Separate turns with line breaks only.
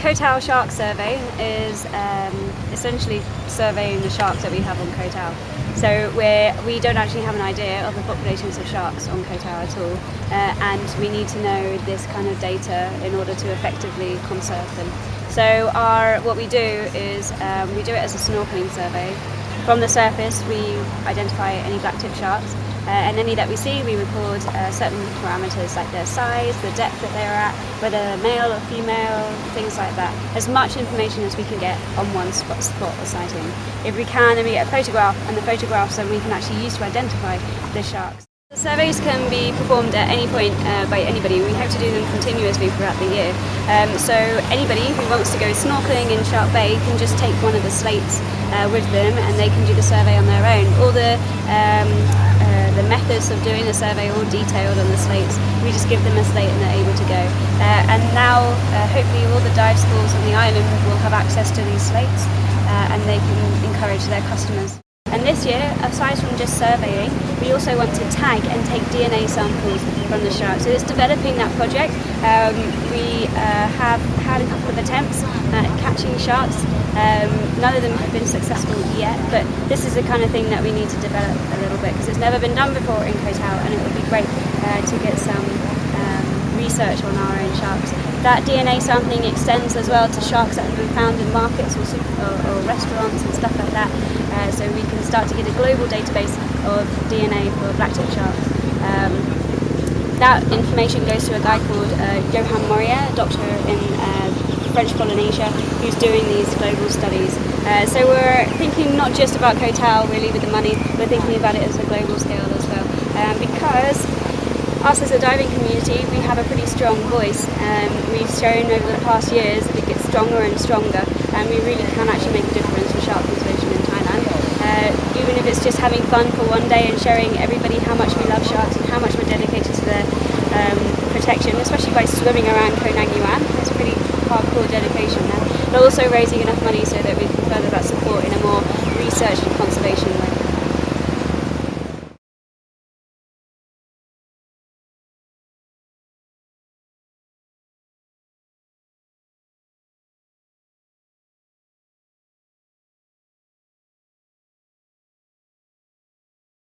Koh Tao Shark Survey is essentially surveying the sharks that we have on Koh Tao. So we don't actually have an idea of the populations of sharks on Koh Tao at all, and we need to know this kind of data in order to effectively conserve them. So what we do is we do it as a snorkeling survey. From the surface we identify any black-tip sharks, and any that we see we record certain parameters like their size, the depth that they are at, whether male or female, things like that. As much information as we can get on one spot or sighting. If we can, then we get a photograph, and the photographs then we can actually use to identify the sharks. The surveys can be performed at any point by anybody. We hope to do them continuously throughout the year. So anybody who wants to go snorkeling in Shark Bay can just take one of the slates with them, and they can do the survey on their own. All the methods of doing the survey are all detailed on the slates. We just give them a slate and they're able to go. And now hopefully all the dive schools on the island will have access to these slates, and they can encourage their customers. And this year, aside from just surveying, we also want to tag and take DNA samples from the sharks. So it's developing that project. We have had a couple of attempts at catching sharks. None of them have been successful yet, but this is the kind of thing that we need to develop a little bit, because it's never been done before in Koh Tao, and it would be great to get some research on our own sharks. That DNA sampling extends as well to sharks that have been found in markets or restaurants and stuff like that, so we can start to get a global database of DNA for black-tip sharks. That information goes to a guy called Johan Moria, a doctor in French Polynesia, who's doing these global studies. So we're thinking not just about Koh Tao really with the money, we're thinking about it as a global scale as well, because us as a diving community, we have a pretty strong voice. We've shown over the past years that it gets stronger and stronger, and we really can actually make a difference for shark conservation in Thailand. Even if it's just having fun for one day and showing everybody how much we love sharks and how much we're dedicated to their protection, especially by swimming around Koh Nang Yuan. It's a pretty hardcore dedication there. But also raising enough money so that we can further that support in a more research and conservation way.